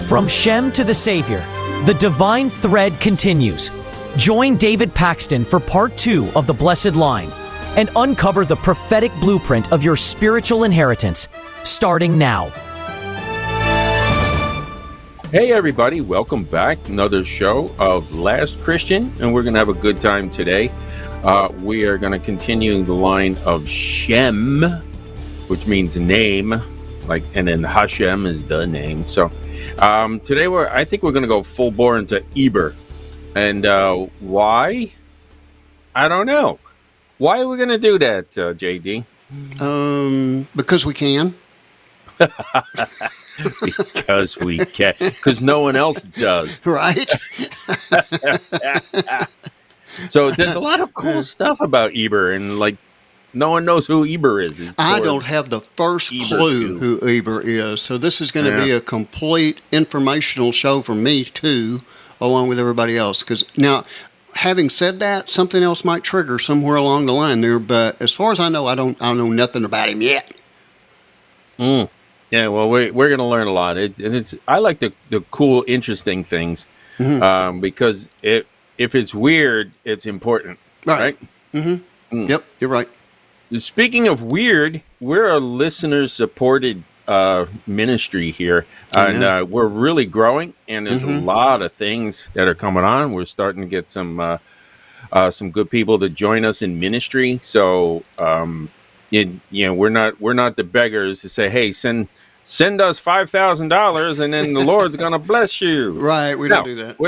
From Shem to the Savior, the divine thread continues. Join David Paxton for part 2 of The Blessed Line and uncover the prophetic blueprint of your spiritual inheritance, starting now. Hey everybody, welcome back. Another show of Last Christian, and we're going to have a good time today. We are going to continue the line of Shem, which means name, and then Hashem is the name. So today I think we're going to go full bore into Eber. And why? I don't know. Why are we going to do that, JD? Because we can. Because we can. Because no one else does. Right. So there's a lot of cool stuff about Eber, and no one knows who Eber is. I don't have the first clue who Eber is. So this is going to be a complete informational show for me too, along with everybody else. Because now, having said that, something else might trigger somewhere along the line there. But as far as I know, I don't know nothing about him yet. Yeah, well, we're going to learn a lot. I like the cool, interesting things, because if it's weird, it's important, right? Mm-hmm. Yep, you're right. Speaking of weird, we're a listener-supported ministry here, and we're really growing. And there's a lot of things that are coming on. We're starting to get some good people to join us in ministry. So. We're not the beggars to say, hey, send us $5,000 and then the Lord's gonna bless you. Right, we don't do that.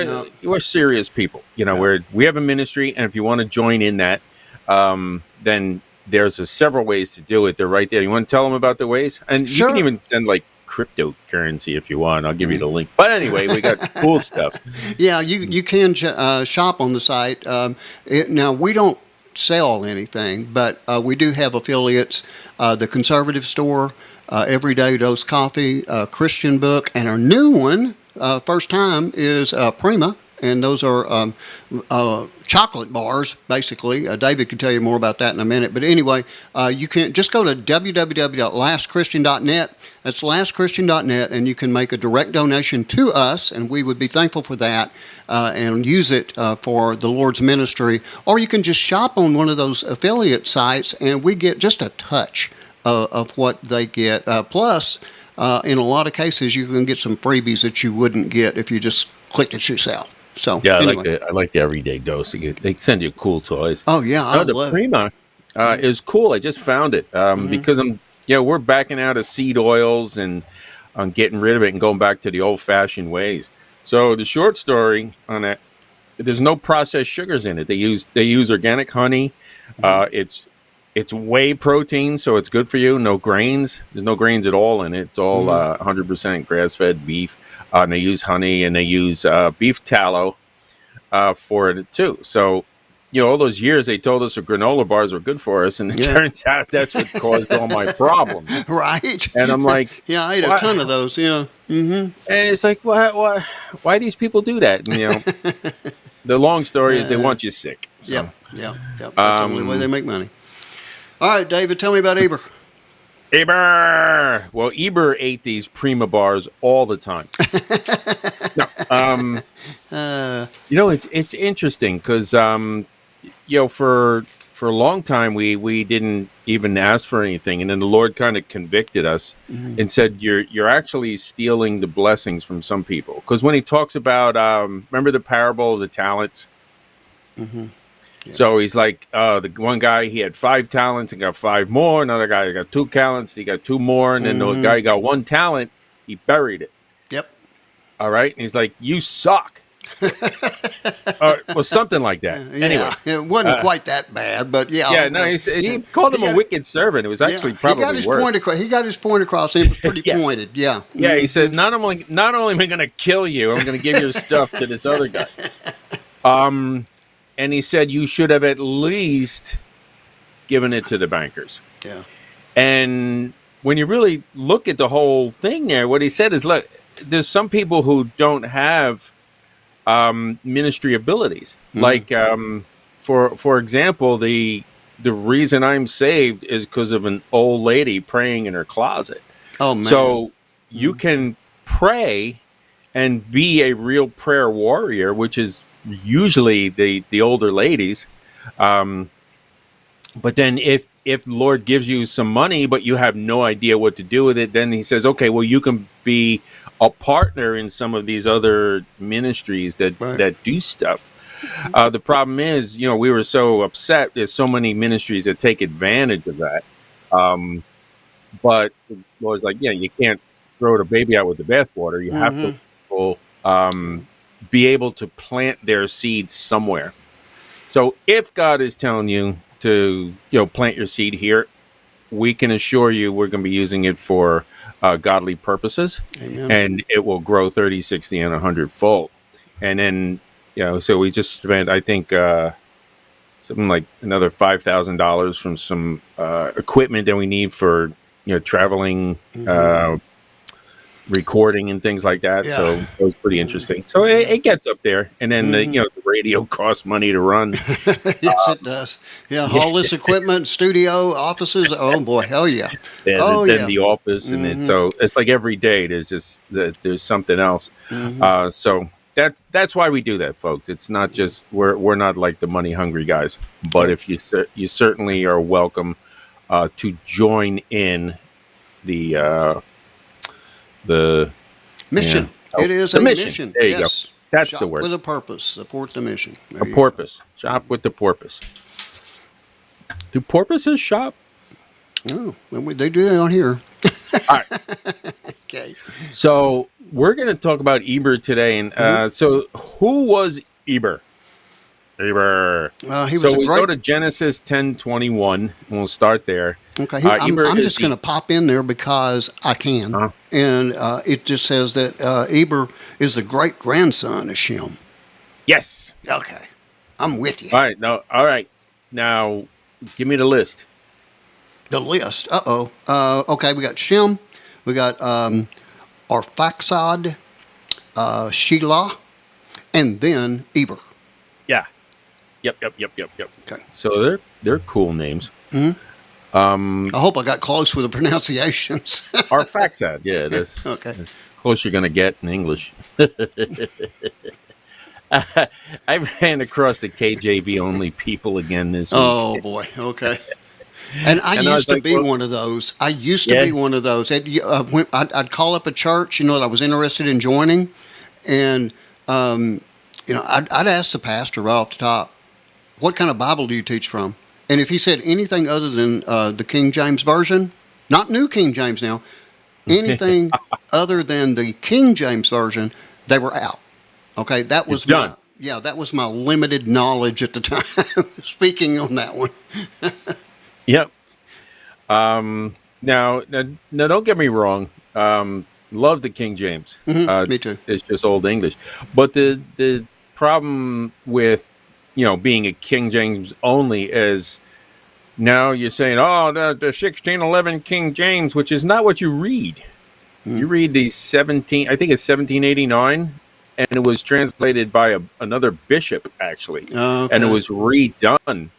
We're serious people. We have a ministry, and if you want to join in that, then there's several ways to do it. They're right there. You want to tell them about the ways? And you can even send cryptocurrency if you want. I'll give you the link. But anyway, we got cool stuff. Yeah, you can shop on the site. Now we don't sell anything, but we do have affiliates. The Conservative Store, Everyday Dose Coffee, Christian Book, and our new one, first time, is Prima, and those are chocolate bars, basically. David can tell you more about that in a minute. But anyway, you can just go to www.lastchristian.net. That's lastchristian.net, and you can make a direct donation to us, and we would be thankful for that, and use it for the Lord's ministry. Or you can just shop on one of those affiliate sites, and we get just a touch of what they get. Plus, in a lot of cases, you can get some freebies that you wouldn't get if you just clicked it yourself. So yeah, anyway. I like the everyday dose. They send you cool toys. Oh yeah, the Prima is cool. I just found it because we're backing out of seed oils and getting rid of it and going back to the old-fashioned ways. So the short story on that, there's no processed sugars in it. They use organic honey. It's whey protein, so it's good for you. No grains. There's no grains at all in it. It's all 100% grass-fed beef. And they use honey, and they use beef tallow for it too. So, all those years they told us the granola bars were good for us, and it turns out that's what caused all my problems. Right. And I'm like, I ate a ton of those. Yeah. And it's like, why these people do that? And, the long story is they want you sick. So. Yep. That's the only way they make money. All right, David, tell me about Eber. Eber! Well, Eber ate these Prima bars all the time. It's interesting because, for a long time we didn't even ask for anything, and then the Lord kind of convicted us and said, "You're actually stealing the blessings from some people." Because when He talks about, remember the parable of the talents. Yeah. So he's like, the one guy, he had 5 talents and got 5 more. Another guy got 2 talents, he got 2 more. And then the guy got 1 talent, he buried it. Yep. All right. And he's like, you suck. Well, something like that. Anyway. It wasn't quite that bad, but yeah. Yeah, no, he called him a wicked servant. It was actually probably worse. He got his point across, and it was pretty pointed. Yeah. Yeah, he said, not only am I going to kill you, I'm going to give your stuff to this other guy. And he said, you should have at least given it to the bankers. Yeah. And when you really look at the whole thing there, what he said is, look, there's some people who don't have ministry abilities. Like, for example, the reason I'm saved is because of an old lady praying in her closet. Oh, man. So you can pray and be a real prayer warrior, which is usually the older ladies. But then if the Lord gives you some money, but you have no idea what to do with it, then he says, okay, well, you can be a partner in some of these other ministries that do stuff. The problem is, we were so upset. There's so many ministries that take advantage of that. But the Lord's like, yeah, you can't throw the baby out with the bathwater. You have to be able to plant their seeds somewhere. So if God is telling you to, plant your seed here, we can assure you we're going to be using it for godly purposes. Amen. And it will grow 30, 60, and 100-fold. And then, so we just spent, I think, something like another $5,000 from some equipment that we need for, traveling, recording and things like that. Yeah. So it was pretty interesting. So it gets up there, and then the radio costs money to run. Yes, it does. Yeah, all this equipment, studio, offices. Oh boy, hell yeah. Then the office, and so it's like every day there's something else. So that's why we do that, folks. It's not just we're not like the money hungry guys, but if you certainly are welcome to join in the mission. It is a mission. There you go. That's Shop the word. With a purpose. Support the mission. A porpoise. Shop with the porpoise. Do porpoises shop? Oh, well, they do that on here. All right. Okay. So we're going to talk about Eber today. And so who was Eber? Eber. He was we go to Genesis 10:21, and we'll start there. Okay, I'm just going to pop in there because I can. And it just says that Eber is the great-grandson of Shem. Yes. Okay, I'm with you. All right. Now, give me the list. The list. Okay, we got Shem. We got Arphaxad, Shelah, and then Eber. Yeah. Yep. Okay. So they're cool names. I hope I got close with the pronunciations. Arphaxad, yeah, that's okay. As close you're going to get in English. I ran across the KJV only people again this week. Oh boy, okay. And I used to be one of those. Be one of those. I'd call up a church, that I was interested in joining, and I'd ask the pastor right off the top, "What kind of Bible do you teach from?" And if he said anything other than the King James Version, not New King James now, anything other than the King James Version, they were out. Okay, that was that was my limited knowledge at the time. Speaking on that one. Yep. Now, don't get me wrong. Love the King James. Me too. It's just Old English, but the problem with being a King James only is now you're saying, the 1611 King James, which is not what you read. You read the 1789, and it was translated by another bishop, actually. Okay. And it was redone.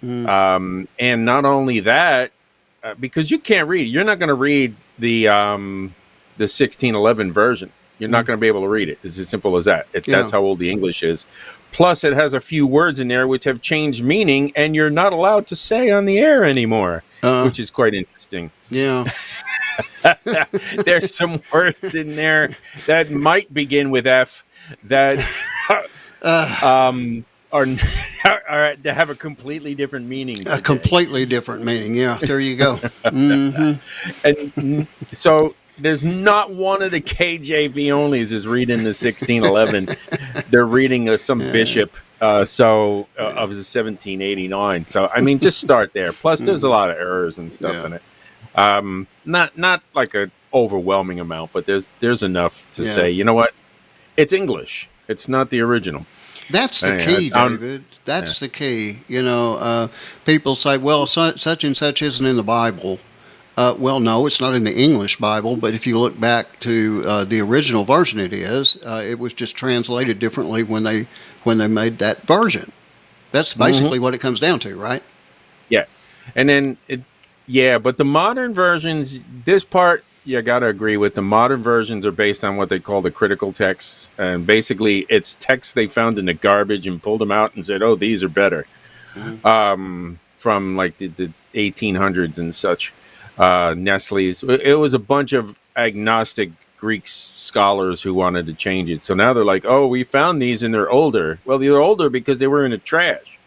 And not only that, because you can't read, you're not going to read the 1611 version. You're not going to be able to read it. It's as simple as that. That's how old the English is. Plus, it has a few words in there which have changed meaning, and you're not allowed to say on the air anymore, which is quite interesting. Yeah. There's some words in there that might begin with F that are to have a completely different meaning today. A completely different meaning. Yeah, there you go. And so there's not one of the KJV onlys is reading the 1611. They're reading some bishop of the 1789. So I mean, just start there. Plus, there's a lot of errors and stuff in it. Not like an overwhelming amount, but there's enough to say, you know what? It's English. It's not the original. That's the key, David. That's the key. People say, well, such and such isn't in the Bible. Well, no, it's not in the English Bible, but if you look back to the original version, it is. It was just translated differently when they made that version. That's basically what it comes down to, right? Yeah, and then but the modern versions, this part you got to agree with the modern versions are based on what they call the critical texts, and basically it's texts they found in the garbage and pulled them out and said, "Oh, these are better," from like the 1800s and such. Nestle's. It was a bunch of agnostic Greek scholars who wanted to change it. So now they're like, "Oh, we found these and they're older." Well, they're older because they were in the trash.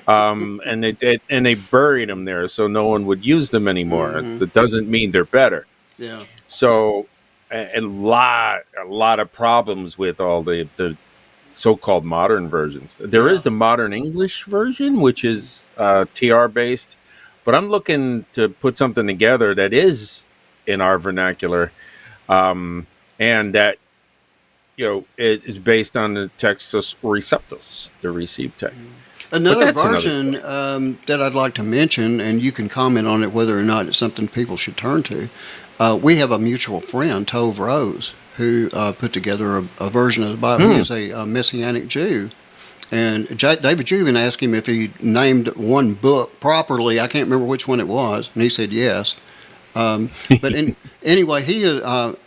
And they buried them there so no one would use them anymore. That doesn't mean they're better. Yeah. So a lot of problems with all the so-called modern versions. There is the modern English version, which is TR based, but I'm looking to put something together that is in our vernacular, and that it is based on the Textus Receptus, the received text. Another version that I'd like to mention, and you can comment on it whether or not it's something people should turn to. We have a mutual friend, Tove Rose, who put together a version of the Bible. He is a Messianic Jew. And David, you even asked him if he named one book properly. I can't remember which one it was, and he said yes. But anyway,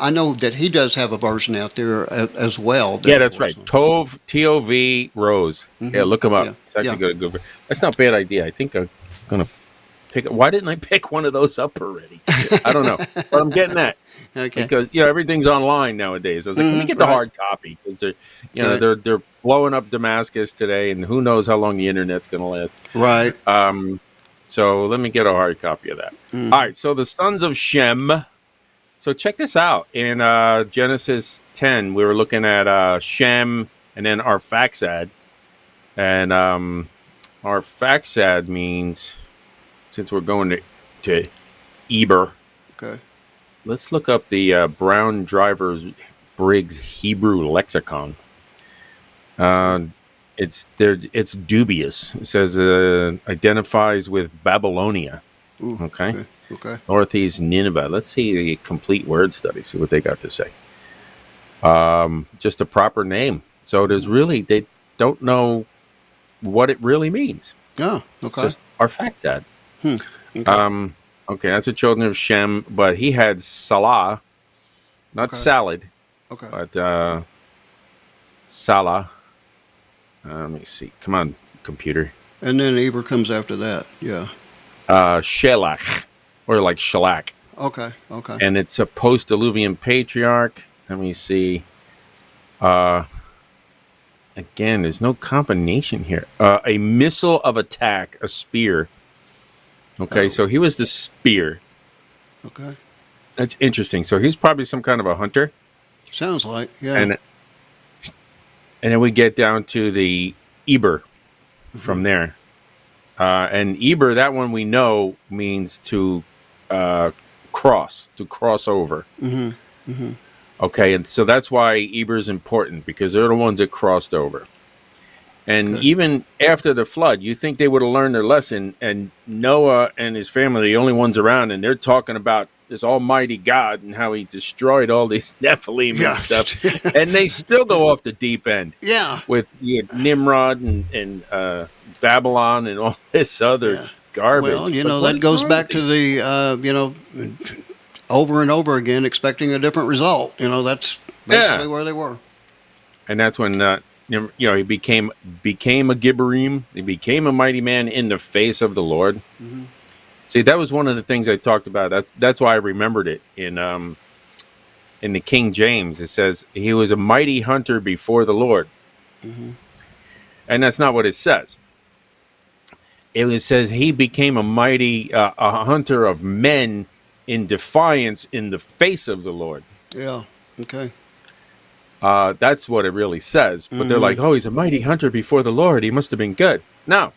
I know that he does have a version out there as well. Yeah, that's right. Tove, Tov Rose. Yeah, look him up. Yeah. It's actually good. That's not a bad idea. I think I'm going to pick it. Why didn't I pick one of those up already? I don't know. But I'm getting that. Okay. Because everything's online nowadays. I was like, let me get the hard copy, because they're blowing up Damascus today, and who knows how long the internet's going to last. Right. So let me get a hard copy of that. All right. So the sons of Shem. So check this out. In Genesis 10, we were looking at Shem and then Arphaxad. And Arphaxad means, since we're going to Eber. Okay. Let's look up the Brown Drivers Briggs Hebrew lexicon. It's dubious. It says identifies with Babylonia. Ooh, okay. Northeast Nineveh. Let's see the complete word study. See what they got to say. Just a proper name. So they don't know what it really means. Oh, okay. Just Arphaxad. Okay. Okay, that's the children of Shem, but he had Salah, not salad. Okay. But Salah. Let me see. Come on, computer. And then Eber comes after that. Yeah. Shelach, or like shellac. Okay. And it's a post-Diluvian patriarch. Let me see. Again, there's no combination here. A missile of attack, a spear. Okay, so he was the spear. Okay. That's interesting. So he's probably some kind of a hunter. Sounds like, yeah. And then we get down to the Eber from there. And Eber, that one we know means to cross over. Okay, and so that's why Eber is important, because they're the ones that crossed over. And even after the flood, you think they would have learned their lesson, and Noah and his family are the only ones around, and they're talking about this almighty God and how he destroyed all these Nephilim and stuff. And they still go off the deep end. Yeah. With Nimrod and Babylon and all this other garbage. Well, that goes back to the, over and over again, expecting a different result. That's basically where they were. And that's when... he became a Gibberim. He became a mighty man in the face of the Lord. See, that was one of the things I talked about. That's why I remembered it in the King James. It says he was a mighty hunter before the Lord, and that's not what it says. It says he became a mighty a hunter of men in defiance in the face of the Lord. Yeah. Okay. That's what it really says. But they're like, oh, he's a mighty hunter before the Lord. He must have been good. No.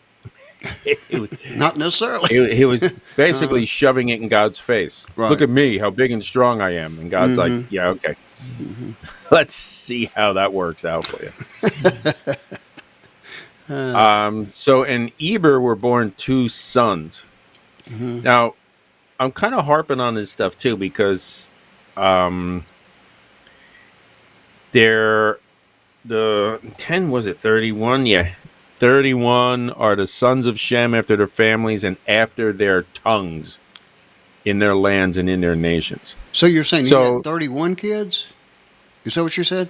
Not necessarily. He was basically shoving it in God's face. Right. Look at me, how big and strong I am. And God's like, yeah, okay. Let's see how that works out for you. So in Eber were born two sons. Now, I'm kind of harping on this stuff too, because... the 10, was it 31? Yeah. 31 are the sons of Shem after their families and after their tongues. in their lands and in their nations. So you're saying he So- had 31 kids? Is that what you said?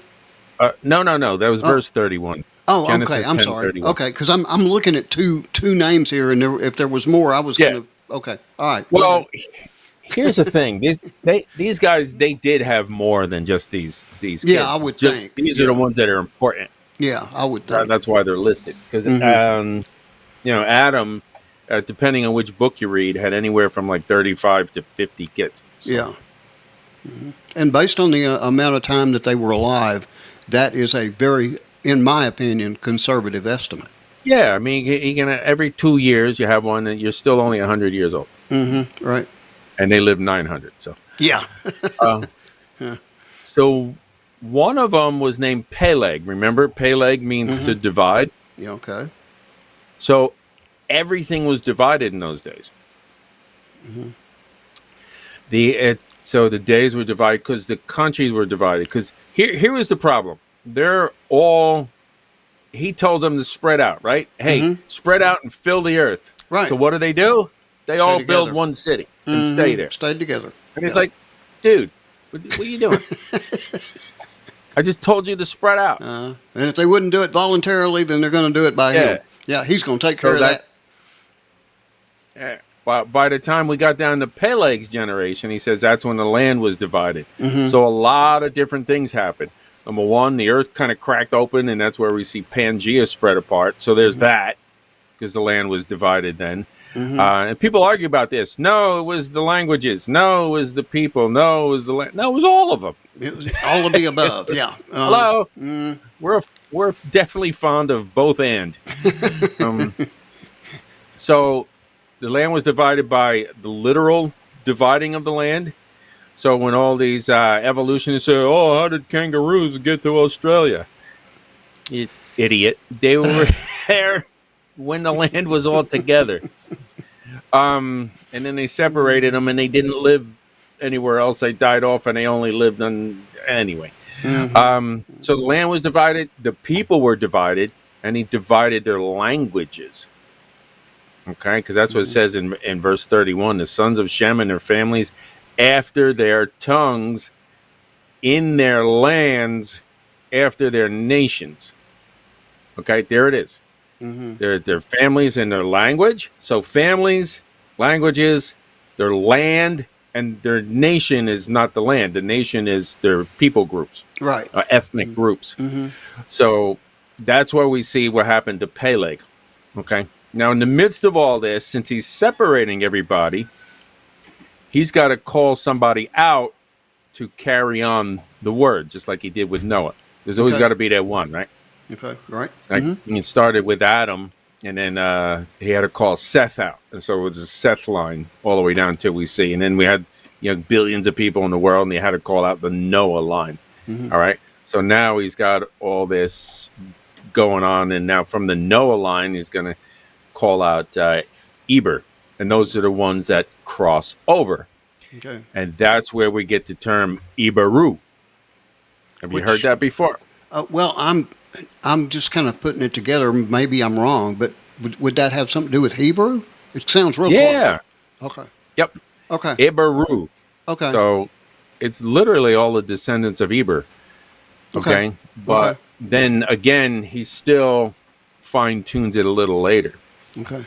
No. That was verse 31. Oh, Genesis okay. I'm 10, sorry. 31. Okay, because I'm looking at two names here, and if there was more, I was Yeah. going to. Okay, all right. Well, here's the thing: these guys, they did have more than just these kids. Yeah, I would think. These are the ones that are important. Yeah, I would think. That's why they're listed. Because Adam, depending on which book you read, had anywhere from like 35 to 50 kids. So. Yeah. And based on the amount of time that they were alive, that is a very, in my opinion, conservative estimate. Yeah, I mean, every 2 years you have one, and you're still only 100 years old. Mm-hmm. Right. And they live 900. So Yeah. So one of them was named Peleg. Remember, Peleg means to divide. Yeah. Okay. So everything was divided in those days. So the days were divided because the countries were divided. Because here was the problem. He told them to spread out, right? Hey, spread out and fill the earth. Right. So what do? They all build together. one city and stay there. Stayed together. And it's like, dude, what are you doing? I just told you to spread out. And if they wouldn't do it voluntarily, then they're going to do it by him. Yeah, he's going to take care of that. Yeah. Well, by the time we got down to Peleg's generation, he says that's when the land was divided. So a lot of different things happened. Number one, the earth kind of cracked open, and that's where we see Pangea spread apart. So there's that, because the land was divided then. And people argue about this. No, it was the languages. No, it was the people. No, it was the land. No, it was all of them. It was all of the above. Yeah. Hello. We're definitely fond of both and. So the land was divided by the literal dividing of the land. So when all these evolutionists say, "Oh, how did kangaroos get to Australia?" You idiot. They were there when the land was all together. And then they separated them, and they didn't live anywhere else. They died off, and they only lived on anyway. So the land was divided. The people were divided, and he divided their languages. Okay, because that's what it says in verse 31. The sons of Shem and their families after their tongues in their lands after their nations. Okay, there it is. Their families and their language. So families, languages, their land, and their nation is not the land. The nation is their people groups. Right. Ethnic groups. So that's where we see what happened to Peleg. Okay. Now, in the midst of all this, since he's separating everybody, he's got to call somebody out to carry on the word, just like he did with Noah. There's always got to be that one, right? Okay, right. Like it started with Adam, and then he had to call Seth out. And so it was a Seth line all the way down till we see. And then we had billions of people in the world, and he had to call out the Noah line. All right? So now he's got all this going on, and now from the Noah line, he's going to call out Eber. And those are the ones that cross over. Okay. And that's where we get the term Iberu. Have you heard that before? Well, I'm just kind of putting it together. Maybe I'm wrong, but would that have something to do with Hebrew? It sounds real close. Okay. Yep. Okay. Iberu. Okay. So it's literally all the descendants of Eber. Okay. But then again, he still fine-tunes it a little later. Okay.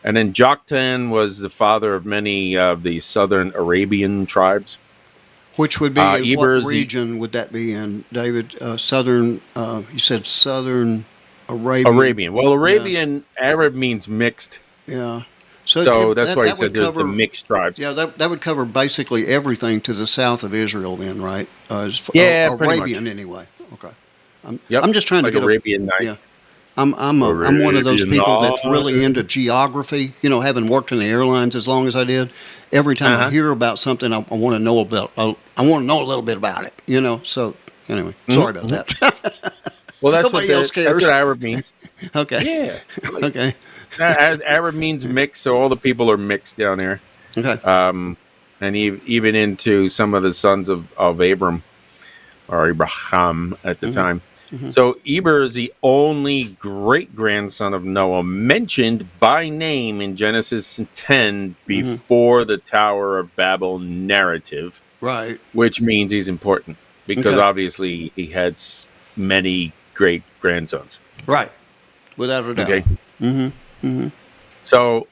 And then Joktan was the father of many of the southern Arabian tribes. Which would be in what region would that be in, David? Southern, you said southern Arabian. Arabian. Well, Arabian, Arab means mixed. Yeah. So that's why he said there's the mixed tribes. Yeah, that would cover basically everything to the south of Israel then, right? Yeah, Arabian anyway. Okay. I'm just trying to get Arabian night. Yeah. I'm one of those people that's really into geography. Having worked in the airlines as long as I did, every time I hear about something, I want to know about. I want to know a little bit about it. So anyway, sorry about that. Well, that's Nobody else cares. That's what Arab means. Okay. Yeah. Okay. Arab means mixed, so all the people are mixed down there. Okay. And even into some of the sons of Abram or Abraham at the time. So Eber is the only great-grandson of Noah mentioned by name in Genesis 10 before the Tower of Babel narrative, Right. which means he's important because Okay. obviously he had many great-grandsons. Right. Without a doubt. Okay. Mm-hmm. So,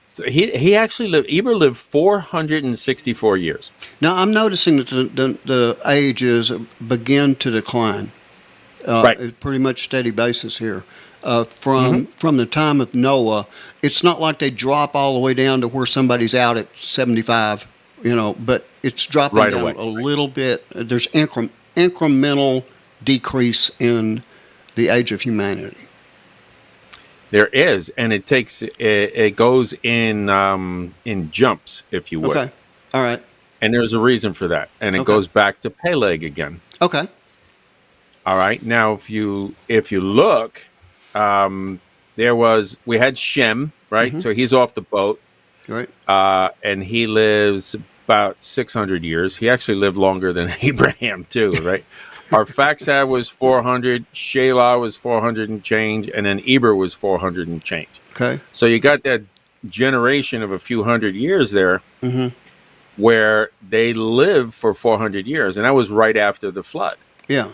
so he actually lived. Eber lived 464 years. Now I'm noticing that the ages begin to decline. Right. It's pretty much steady basis here. From the time of Noah, it's not like they drop all the way down to where somebody's out at 75, but it's dropping Right down away. a little bit. There's incremental decrease in the age of humanity. There is, and it goes in jumps, if you would. Okay. All right. And there's a reason for that, and it Okay. goes back to Peleg again. Okay. All right. Now, if you look, we had Shem, right? So he's off the boat, Right. and he lives about 600 years. He actually lived longer than Abraham too, right? Arphaxad was 400, Shelah was 400 and change, and then Eber was 400 and change. Okay. So you got that generation of a few hundred years there where they lived for 400 years, and that was right after the flood. Yeah.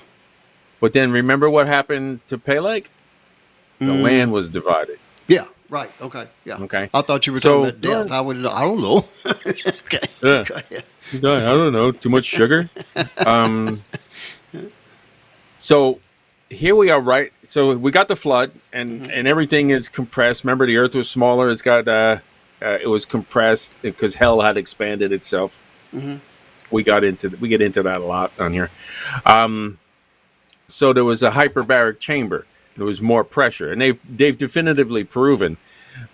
But then remember what happened to Peleg? The land was divided. Yeah. Right. Okay. Yeah. Okay. I thought you were So, talking about death. I don't know. Okay. Yeah. Go ahead. I don't know. Too much sugar. So here we are, right? So we got the flood, and everything is compressed. Remember, the earth was smaller. It's got it was compressed because hell had expanded itself. We get into that a lot on here. So there was a hyperbaric chamber. There was more pressure, and they've definitively proven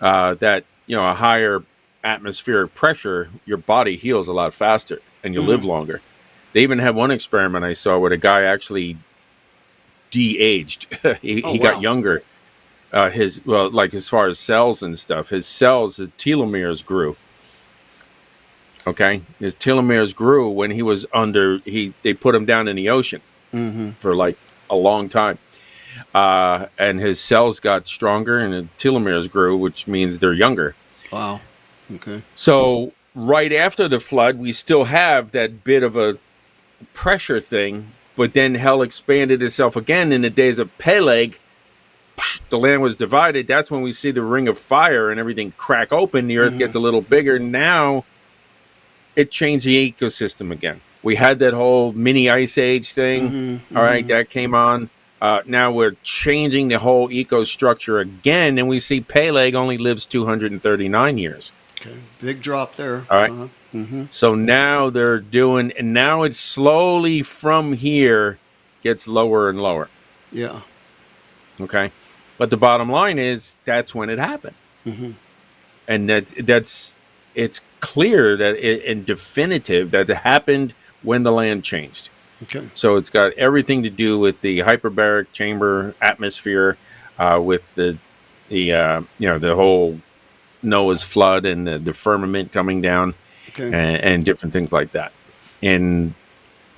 that a higher atmospheric pressure, your body heals a lot faster and you live longer. They even had one experiment I saw where the guy actually de-aged. he got younger. As far as cells and stuff, his telomeres grew. Okay, his telomeres grew when he was they put him down in the ocean for like a long time. And his cells got stronger and the telomeres grew, which means they're younger. Wow. Okay. So right after the flood, we still have that bit of a pressure thing, but then hell expanded itself again in the days of Peleg. The land was divided. That's when we see the ring of fire and everything crack open. The earth gets a little bigger. Now it changed the ecosystem again. We had that whole mini ice age thing. All right, that came on. Now we're changing the whole ecostructure again, and we see Peleg only lives 239 years. Okay. Big drop there. All right. So now they're doing, and now it's slowly from here gets lower and lower. Yeah. Okay. But the bottom line is that's when it happened. And it's clear and definitive that it happened when the land changed. Okay. So it's got everything to do with the hyperbaric chamber atmosphere, with the whole Noah's flood and the firmament coming down, and different things like that. And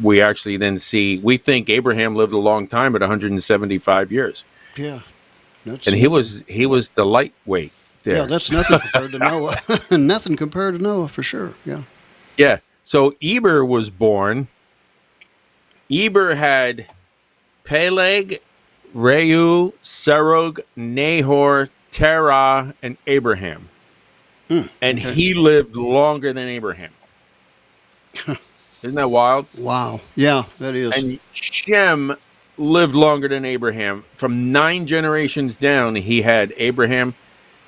we actually then we think Abraham lived a long time at 175 years. Yeah. That's And he was the lightweight there. Yeah, that's nothing compared to Noah. Nothing compared to Noah for sure. Yeah. Yeah. So Eber was born. Eber had Peleg, Reu, Serug, Nahor, Terah, and Abraham. And he lived longer than Abraham. Isn't that wild? Wow. Yeah, that is. And Shem lived longer than Abraham. From 9 generations down, he had Abraham,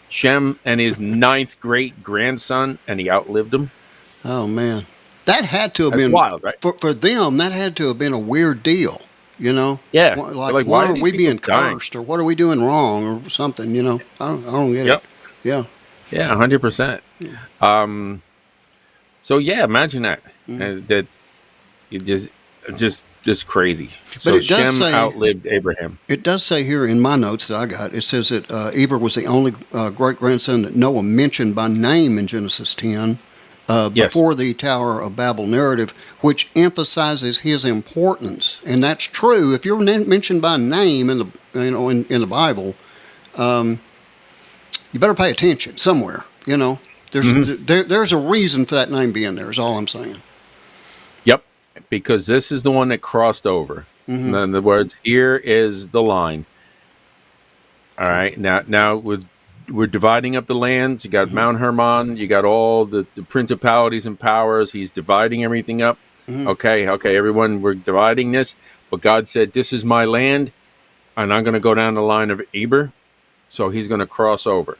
Shem, and his 9th great-grandson, and he outlived him. Oh, man. That had to have been wild, right? For them. That had to have been a weird deal, Yeah. Like why are these we being people dying? cursed, or what are we doing wrong, or something? I don't get it. Yeah. Yeah, 100%. So yeah, imagine that. That it just crazy. So it does Shem say- outlived Abraham. It does say here in my notes that I got. It says that Eber was the only great grandson that Noah mentioned by name in Genesis 10. Yes. before the Tower of Babel narrative, which emphasizes his importance, and that's true. If you're mentioned by name in the Bible, you better pay attention somewhere. There's a reason for that name being there. Is all I'm saying. Yep, because this is the one that crossed over. In other words, here is the line. All right, now we're dividing up the lands. You got Mount Hermon. You got all the principalities and powers. He's dividing everything up. Okay, everyone, we're dividing this. But God said, this is my land, and I'm going to go down the line of Eber. So he's going to cross over.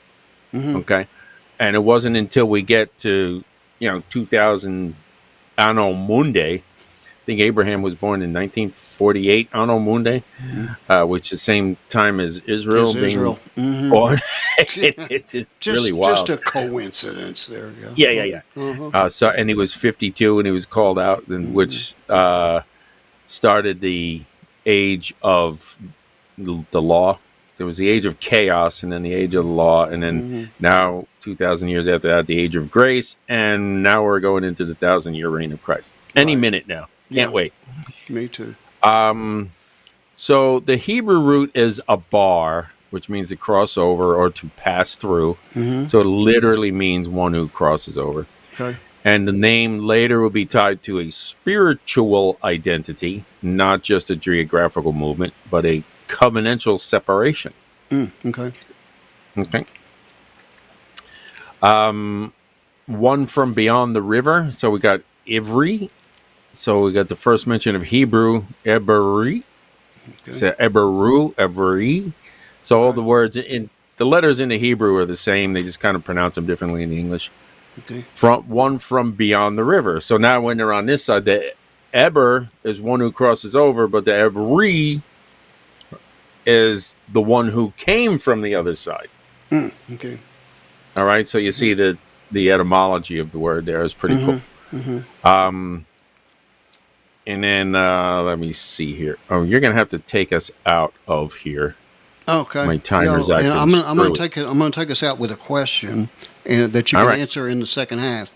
Okay. And it wasn't until we get to, 2000 Anno Mundi. I think Abraham was born in 1948 Anno Mundi, which is the same time as Israel being born. It's just, really wild. Just a coincidence there. Yeah. And he was 52 and he was called out, which started the age of the law. There was the age of chaos, and then the age of the law, and then now 2,000 years after that, the age of grace, and now we're going into the 1,000-year reign of Christ. Any minute now. Can't wait. Me too. So the Hebrew root is abar, which means to cross over or to pass through. So it literally means one who crosses over. Okay. And the name later will be tied to a spiritual identity, not just a geographical movement, but a covenantal separation. Okay. One from beyond the river. So we got Ivri. So we got the first mention of Hebrew, Eberi. So Eberu, Eberi. So all the words in the letters in the Hebrew are the same. They just kind of pronounce them differently in the English. Okay. From beyond the river. So now when they're on this side, the Eber is one who crosses over, but the Eberi is the one who came from the other side. Okay. All right. So you see the etymology of the word there is pretty cool. And then let me see here. Oh, you're gonna have to take us out of here. Okay. My timer's actually. I'm going to take us out with a question that you can answer in the second half,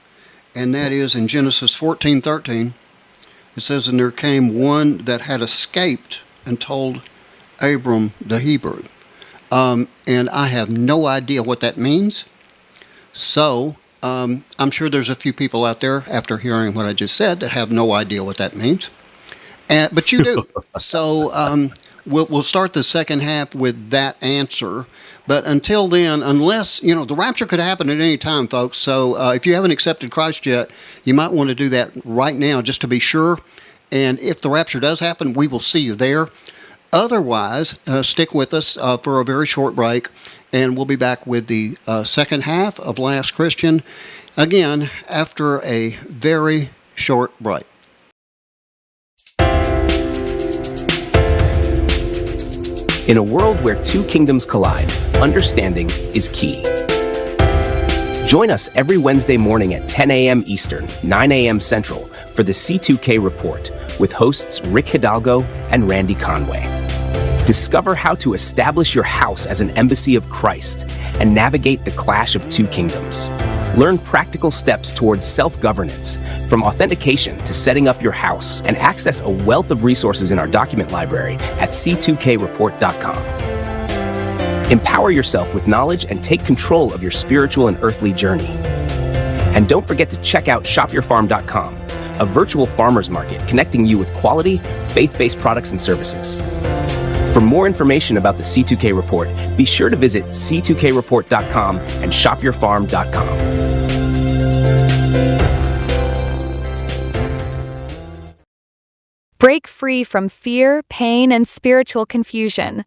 and that is in Genesis 14:13. It says, "And there came one that had escaped and told Abram the Hebrew," and I have no idea what that means. So I'm sure there's a few people out there after hearing what I just said that have no idea what that means, but you do. So we'll start the second half with that answer. But until then, unless, the rapture could happen at any time, folks. So if you haven't accepted Christ yet, you might want to do that right now just to be sure. And if the rapture does happen, we will see you there. Otherwise, stick with us for a very short break, and we'll be back with the second half of Last Christian, again, after a very short break. In a world where two kingdoms collide, understanding is key. Join us every Wednesday morning at 10 a.m. Eastern, 9 a.m. Central for the C2K Report with hosts Rick Hidalgo and Randy Conway. Discover how to establish your house as an embassy of Christ and navigate the clash of two kingdoms. Learn practical steps towards self-governance, from authentication to setting up your house, and access a wealth of resources in our document library at c2kreport.com. Empower yourself with knowledge and take control of your spiritual and earthly journey. And don't forget to check out shopyourfarm.com, a virtual farmers market connecting you with quality, faith-based products and services. For more information about the C2K Report, be sure to visit c2kreport.com and shopyourfarm.com. Break free from fear, pain, and spiritual confusion.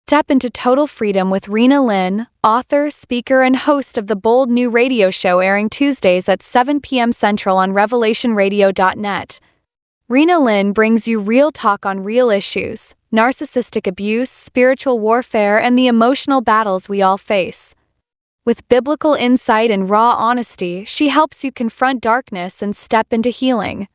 Step into total freedom with Rena Lynn, author, speaker, and host of the Bold New Radio Show, airing Tuesdays at 7 p.m. Central on revelationradio.net. Rena Lynn brings you real talk on real issues, narcissistic abuse, spiritual warfare, and the emotional battles we all face. With biblical insight and raw honesty, she helps you confront darkness and step into healing.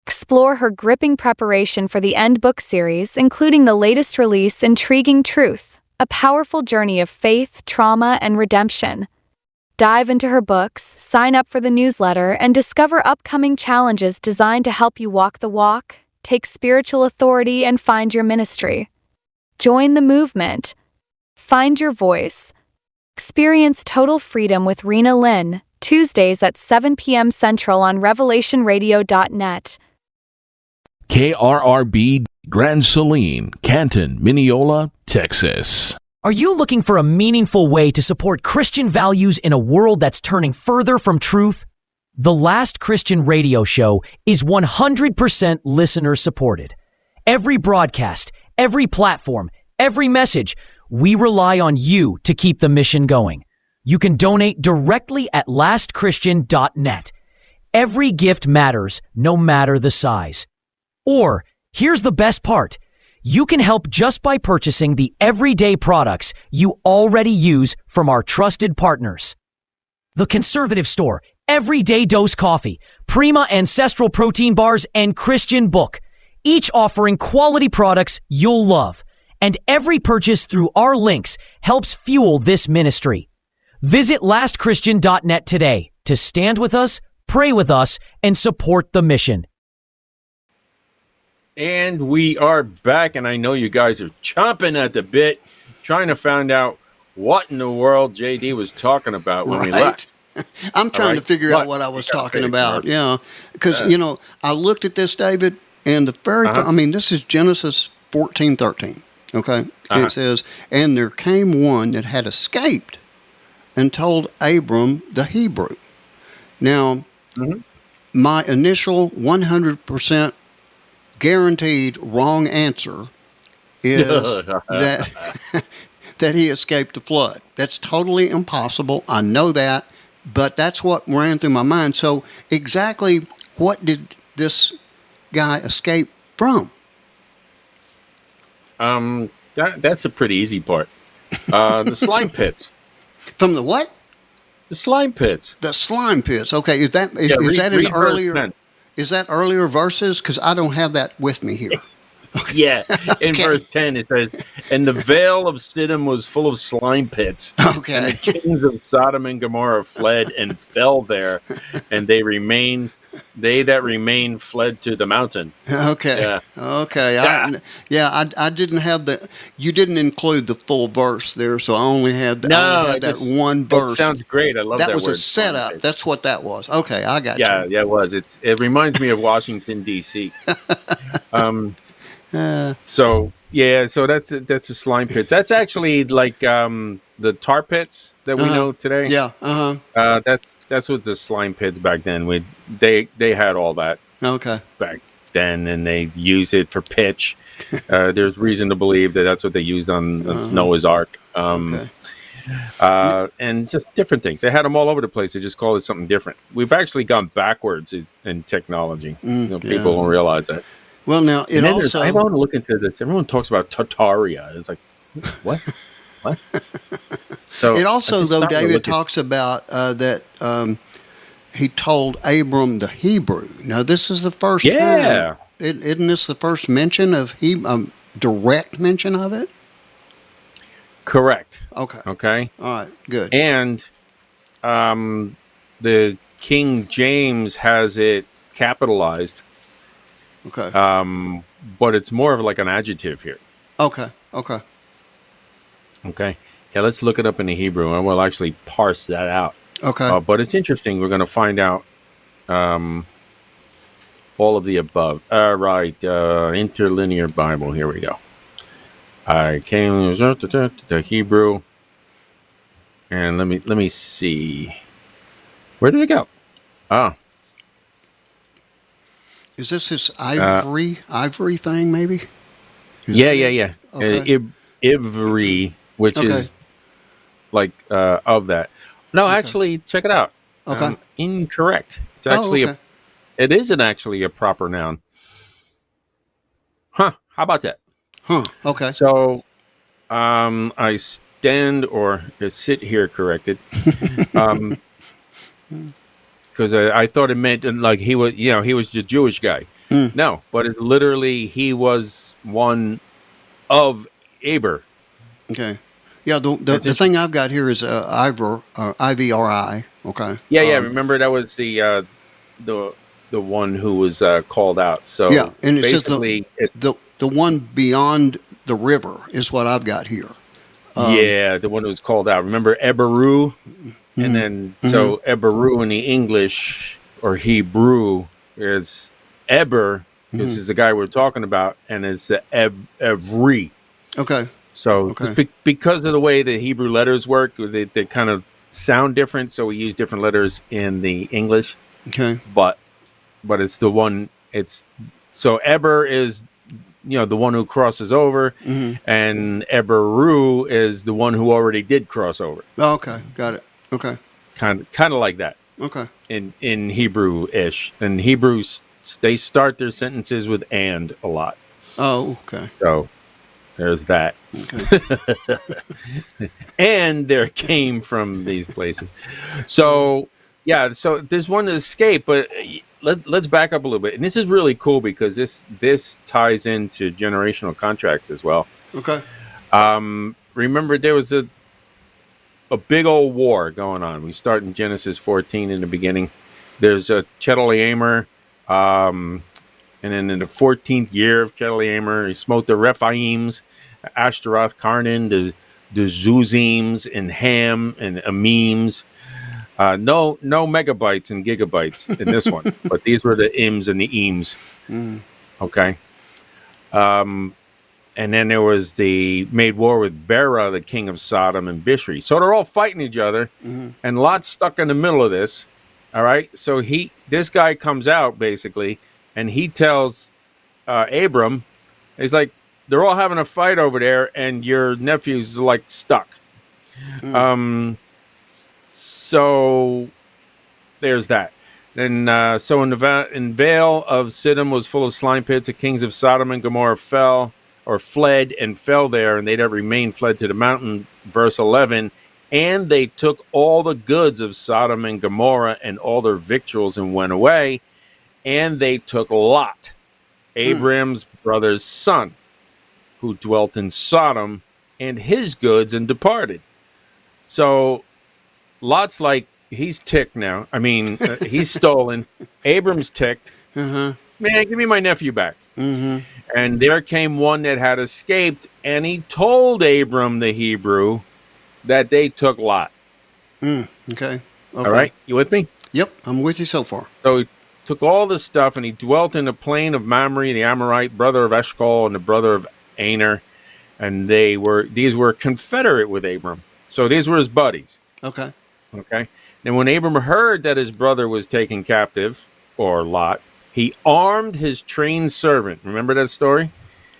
Explore her gripping preparation for the End Book series, including the latest release, Intriguing Truth, a powerful journey of faith, trauma, and redemption. Dive into her books, sign up for the newsletter, and discover upcoming challenges designed to help you walk the walk, take spiritual authority, and find your ministry. Join the movement. Find your voice. Experience total freedom with Rena Lynn, Tuesdays at 7 p.m. Central on revelationradio.net. KRRB Grand Saline, Canton, Mineola, Texas. Are you looking for a meaningful way to support Christian values in a world that's turning further from truth? The Last Christian Radio Show is 100% listener supported. Every broadcast, every platform, every message, we rely on you to keep the mission going. You can donate directly at lastchristian.net. Every gift matters, no matter the size. Or, here's the best part. You can help just by purchasing the everyday products you already use from our trusted partners. The Conservative Store, Everyday Dose Coffee, Prima Ancestral Protein Bars, and Christian Book, each offering quality products you'll love. And every purchase through our links helps fuel this ministry. Visit lastchristian.net today to stand with us, pray with us, and support the mission. And we are back, and I know you guys are chomping at the bit, trying to find out what in the world JD was talking about when we left. I'm trying to figure out what I was talking about. Yeah, because I looked at this, David, and the very this is Genesis 14:13. Okay, it says, "And there came one that had escaped, and told Abram the Hebrew." Now, my initial 100% guaranteed wrong answer is that he escaped the flood. That's totally impossible. I know that, but that's what ran through my mind. So exactly what did this guy escape from? That's a pretty easy part. The slime pits. From the what? The slime pits. The slime pits. Okay, is that in earlier? 10. Is that earlier verses? Because I don't have that with me here. Okay. Yeah, in verse 10 it says, "And the vale of Siddim was full of slime pits. Okay. And the kings of Sodom and Gomorrah fled and fell there, and they that remained fled to the mountain." Okay. Yeah. Okay. I didn't have you didn't include the full verse there, so I only had that one verse. That sounds great. I love that. That was word. a setup. That's what that was. Okay, I got you. Yeah, it was. It reminds me of Washington D.C. So that's a slime pits. That's actually like the tar pits that we know today. Yeah. That's what the slime pits back then. They had all that. Okay. Back then, and they use it for pitch. There's reason to believe that that's what they used on Noah's Ark. Okay. And just different things. They had them all over the place. They just called it something different. We've actually gone backwards in technology. People don't realize that. Well, now it also. I want to look into this. Everyone talks about Tartaria. It's like, what? What? So it also, though, David talks about that he told Abram the Hebrew. Now, this is the first time. Isn't this the first mention of direct mention of it? Correct. Okay. Okay. All right. Good. And the King James has it capitalized. Okay. But it's more of like an adjective here. Okay. Yeah, let's look it up in the Hebrew, and we'll actually parse that out. Okay. But it's interesting. We're going to find out all of the above. Right. Interlinear Bible. Here we go. I came the Hebrew, and let me see. Where did it go? Is this ivory thing, maybe? Yeah. Okay. Ivry, which is like of that. No, actually, check it out. Okay. Incorrect. It's actually it isn't actually a proper noun. Huh? How about that? Huh. Okay. So, I stand or sit here corrected. Because I thought it meant like he was the Jewish guy. No, but it's literally he was one of Aber. Okay. Yeah, the thing I've got here is IVRI. Okay. Yeah. Remember that was the one who was called out. So Yeah, and it says basically, the one beyond the river is what I've got here. the one who was called out. Remember Eberu, and then so Eberu in the English or Hebrew is Eber, which is the guy we're talking about, and it's Evri. Okay. So because of the way the Hebrew letters work, they kind of sound different. So we use different letters in the English. Okay. But it's the one. It's so Eber is the one who crosses over, and Eberu is the one who already did cross over. Oh, okay, got it. Okay. Kind of like that. Okay. In Hebrew-ish, and Hebrews they start their sentences with "and" a lot. Oh, okay. So there's that. Okay. And there came from these places. So yeah, so there's one to escape, but let's back up a little bit. And this is really cool because this ties into generational contracts as well. Okay. Remember there was a big old war going on. We start in Genesis 14 in the beginning. There's a Chedorlaomer, and then in the 14th year of Chedorlaomer, he smote the Rephaims, Ashtaroth, Karnan, the Zuzims, and Ham, and Amims. No megabytes and gigabytes in this one, but these were the ims and the ems. Okay. And then there was the made war with Bera, the king of Sodom, and Bishri. So they're all fighting each other, and Lot's stuck in the middle of this. All right. So this guy comes out basically, and he tells Abram, he's like, they're all having a fight over there, and your nephew's like stuck. So there's that. Then so in Vale of Siddim was full of slime pits. The kings of Sodom and Gomorrah fled and fell there, and they that remained fled to the mountain. Verse 11. And they took all the goods of Sodom and Gomorrah and all their victuals and went away. And they took Lot, Abram's brother's son, who dwelt in Sodom, and his goods and departed. So Lot's like, he's ticked now. I mean, he's stolen. Abram's ticked. Man, give me my nephew back. And there came one that had escaped, and he told Abram the Hebrew that they took Lot. Okay. All right, you with me? Yep, I'm with you so far. So he took all this stuff, and he dwelt in the plain of Mamre, the Amorite, brother of Eshcol, and the brother of Aner, and these were confederate with Abram. So these were his buddies. Okay. And when Abram heard that his brother was taken captive, or Lot, he armed his trained servant. Remember that story?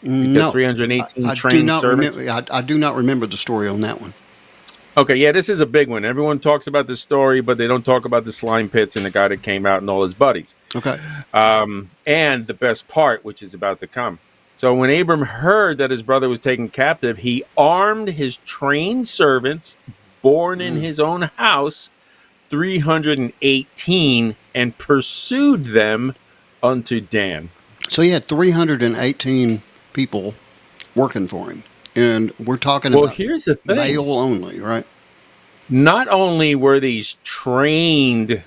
No. 318 trained servants. I do not remember the story on that one. Okay, yeah, this is a big one. Everyone talks about this story, but they don't talk about the slime pits and the guy that came out and all his buddies. Okay. And the best part, which is about to come. So when Abram heard that his brother was taken captive, he armed his trained servants, born in his own house, 318, and pursued them unto Dan. So he had 318 people working for him. And we're talking about here's the thing. male only, right? Not only were these trained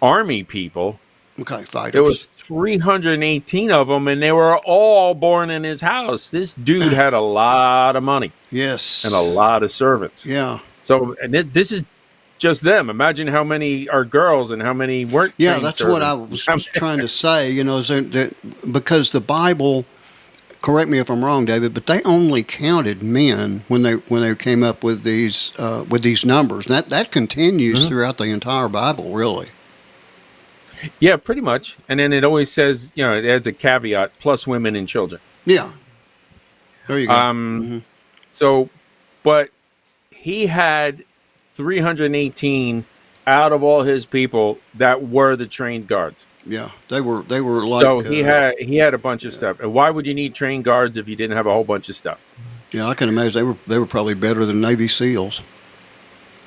army people, fighters. there was 318 of them, and they were all born in his house. This dude had a lot of money. Yes. And a lot of servants. Yeah. So, and this is just them. Imagine how many are girls and how many weren't. Yeah, that's servants. What I was trying to say. Is that because the Bible, correct me if I'm wrong, David, but they only counted men when they came up with these numbers. And that continues throughout the entire Bible, really. Yeah, pretty much. And then it always says, it adds a caveat, plus women and children. Yeah. There you go. So, but he had 318 out of all his people that were the trained guards. Yeah, they were like. So he had a bunch of stuff. And why would you need trained guards if you didn't have a whole bunch of stuff? Yeah, I can imagine they were probably better than Navy SEALs.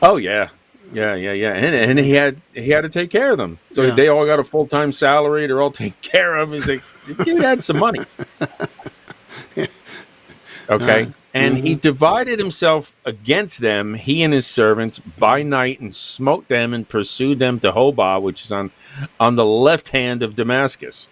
Oh yeah. And he had to take care of them. So they all got a full-time salary. They're all taken care of. He's like, dude had some money. Okay. And he divided himself against them, he and his servants, by night, and smote them and pursued them to Hobah, which is on the left hand of Damascus.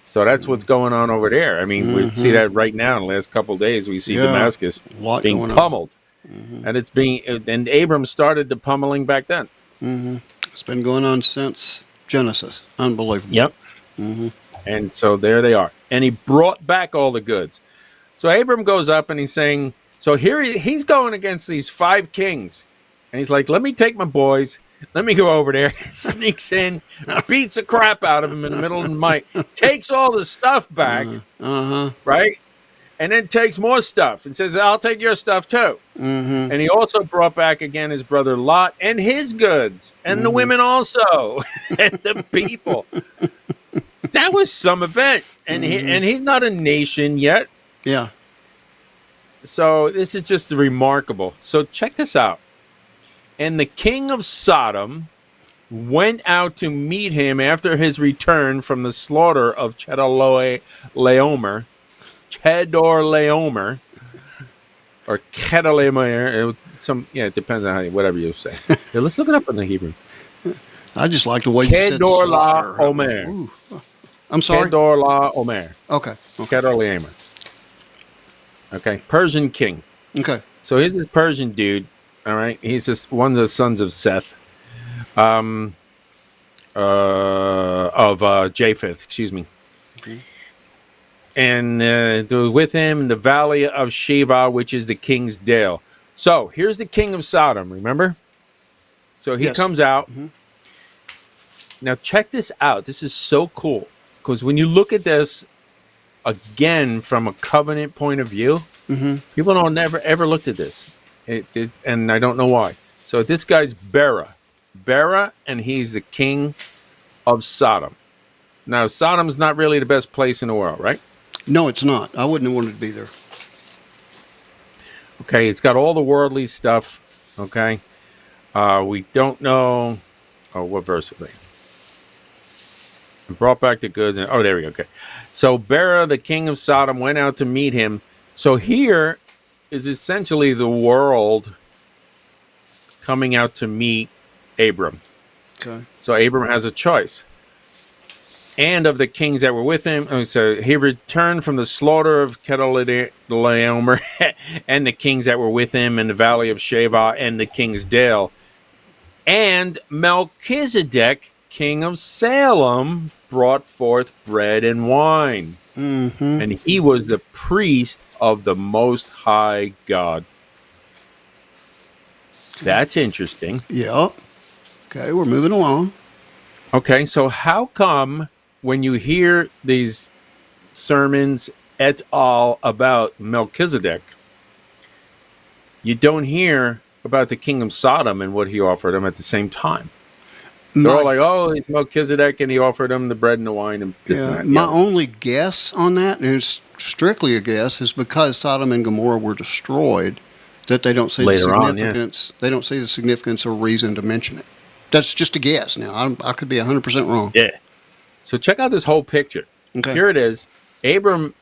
So that's what's going on over there. I mean, we see that right now in the last couple of days. We see Damascus being pummeled. And Abram started the pummeling back then. It's been going on since Genesis. Unbelievable. Yep. And so there they are. And he brought back all the goods. So Abram goes up and he's saying, so here he's going against these 5 kings. And he's like, let me take my boys. Let me go over there. Sneaks in, beats the crap out of them in the middle of the night, takes all the stuff back, right? And then takes more stuff and says, I'll take your stuff too. And he also brought back again his brother Lot and his goods, and the women also, and the people. That was some event. And he's not a nation yet. Yeah. So this is just remarkable. So check this out. And the king of Sodom went out to meet him after his return from the slaughter of Chedorlaomer, or Chedorlaomer. It depends on whatever you say. Here, let's look it up in the Hebrew. I just like the way you said slaughter. Chedorlaomer. I'm sorry? Chedorlaomer. Okay. Chedorlaomer. Okay, Persian king. Okay. So here's this Persian dude. All right, he's just one of the sons of Seth, of Japheth. Excuse me. And they were with him in the valley of Sheva, which is the king's dale. So here's the king of Sodom. Remember? So he comes out. Now check this out. This is so cool because when you look at this again from a covenant point of view, people don't ever looked at this. And I don't know why. So this guy's Bera, and he's the king of Sodom. Now, Sodom's not really the best place in the world, right? No, it's not. I wouldn't have wanted to be there. Okay, it's got all the worldly stuff. Okay, we don't know. Oh, what verse was it? And brought back the goods. And there we go. Okay, so Bera, the king of Sodom, went out to meet him. So here is essentially the world coming out to meet Abram. Okay. So Abram has a choice. And of the kings that were with him, so he returned from the slaughter of Chedorlaomer and the kings that were with him in the valley of Sheva and the king's dale. And Melchizedek, king of Salem, brought forth bread and wine. And he was the priest of the Most High God. That's interesting. Yep. Okay, we're moving along. Okay, so how come when you hear these sermons et al. About Melchizedek, you don't hear about the king of Sodom and what he offered him at the same time? They're all like, oh, he's Melchizedek, and he offered him the bread and the wine. And this and that. My only guess on that, and it's strictly a guess, is because Sodom and Gomorrah were destroyed, that they don't see the significance. They don't see the significance or reason to mention it. That's just a guess. Now, I could be 100% wrong. Yeah. So check out this whole picture. Okay. Here it is. Abram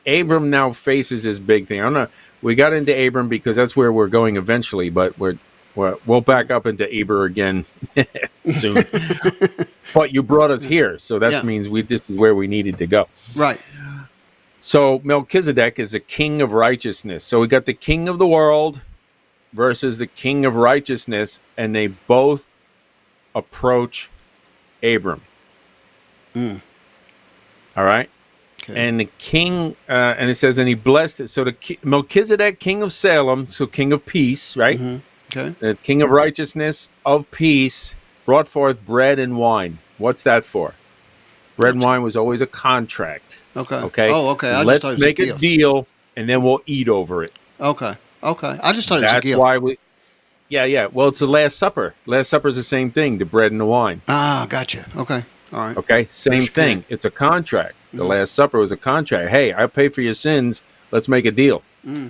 now faces this big thing. I don't know. We got into Abram because that's where we're going eventually, but we'll back up into Aber again soon. But you brought us here, so that means this is where we needed to go. Right. So Melchizedek is a king of righteousness. So we got the king of the world versus the king of righteousness, and they both approach Abram. All right. Okay. And the king, and it says, and he blessed it. So Melchizedek, king of Salem, so king of peace, right? Okay. The king of righteousness, of peace, brought forth bread and wine. What's that for? Bread and wine was always a contract. Okay. Okay. Oh, okay. Let's make a deal, and then we'll eat over it. Okay. Okay. I just thought it was a gift. That's why we. Yeah. Well, it's the Last Supper. Last Supper is the same thing, the bread and the wine. Ah, gotcha. Okay. All right. Okay. Same thing. It's a contract. The Last Supper was a contract. Hey, I pay for your sins. Let's make a deal.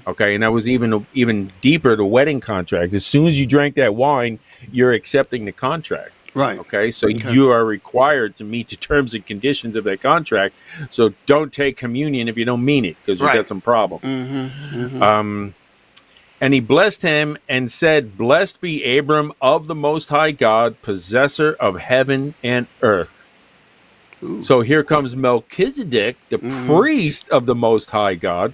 Okay, and that was even deeper, the wedding contract. As soon as you drank that wine, you're accepting the contract. Right. Okay, so you are required to meet the terms and conditions of that contract. So don't take communion if you don't mean it, because you got some problem. And he blessed him and said, "Blessed be Abram of the Most High God, possessor of heaven and earth." Ooh. So here comes Melchizedek, the priest of the Most High God.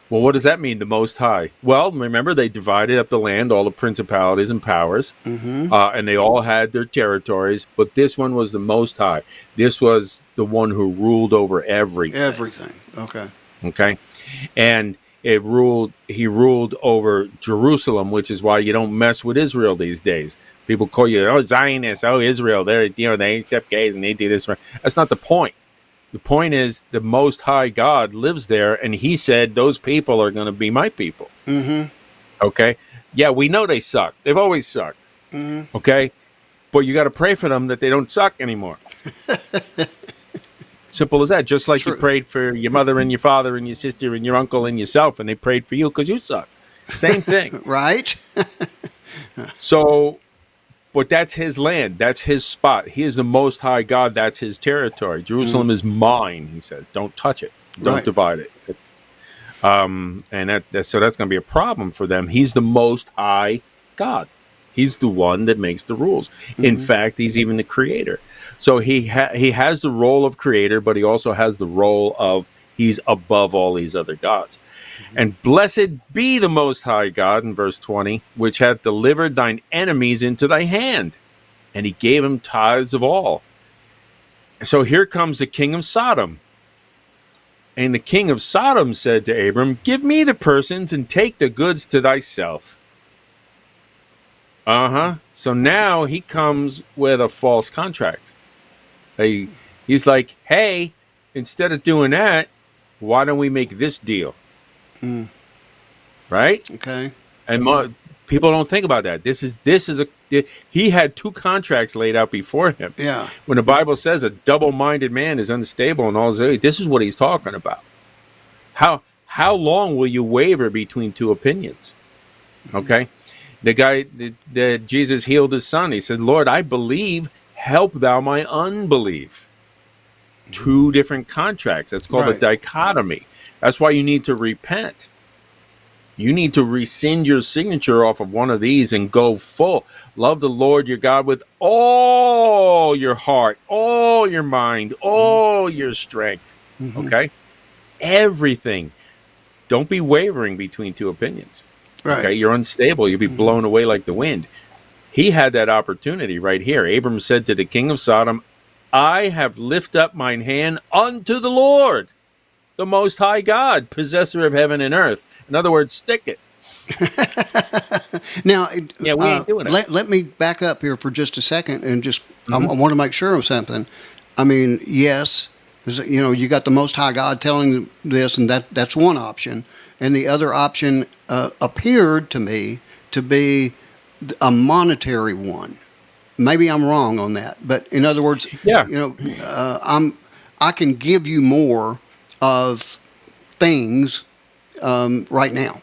Well, what does that mean, the Most High? Well, remember, they divided up the land, all the principalities and powers, and they all had their territories, but this one was the Most High. This was the one who ruled over everything. Everything. Okay. Okay? And he ruled over Jerusalem, which is why you don't mess with Israel these days. People call you, oh, Zionists, oh, Israel, they accept gays and they do this. That's not the point. The point is the Most High God lives there, and he said those people are going to be my people. Okay? Yeah, we know they suck. They've always sucked. Okay? But you got to pray for them that they don't suck anymore. Simple as that. Just like you prayed for your mother and your father and your sister and your uncle and yourself, and they prayed for you because you suck. Same thing. Right? So, but that's his land. That's his spot. He is the Most High God. That's his territory. Jerusalem is mine, he says. Don't touch it. Don't divide it. And so that's going to be a problem for them. He's the Most High God. He's the one that makes the rules. In fact, he's even the creator. So he has the role of creator, but he also has the role of he's above all these other gods. And blessed be the Most High God, in verse 20, which hath delivered thine enemies into thy hand. And he gave him tithes of all. So here comes the king of Sodom. And the king of Sodom said to Abram, "Give me the persons and take the goods to thyself." So now he comes with a false contract. He's like, hey, instead of doing that, why don't we make this deal? Right? Okay. And people don't think about that. He had two contracts laid out before him. Yeah. When the Bible says a double-minded man is unstable and all this is what he's talking about. How long will you waver between two opinions? Okay. The guy that Jesus healed his son, he said, "Lord, I believe, help thou my unbelief." Two different contracts. That's called a dichotomy. That's why you need to repent. You need to rescind your signature off of one of these and go full. Love the Lord your God with all your heart, all your mind, all your strength. Okay? Everything. Don't be wavering between two opinions. Right. Okay? You're unstable. You'll be blown away like the wind. He had that opportunity right here. Abram said to the king of Sodom, "I have lifted up mine hand unto the Lord, the Most High God, possessor of heaven and earth." In other words, stick it. Now, we ain't doing it. Let me back up here for just a second and just I want to make sure of something. I mean, yes, you got the Most High God telling this, and that's one option, and the other option appeared to me to be a monetary one. Maybe I'm wrong on that, but in other words, I can give you more of things right now,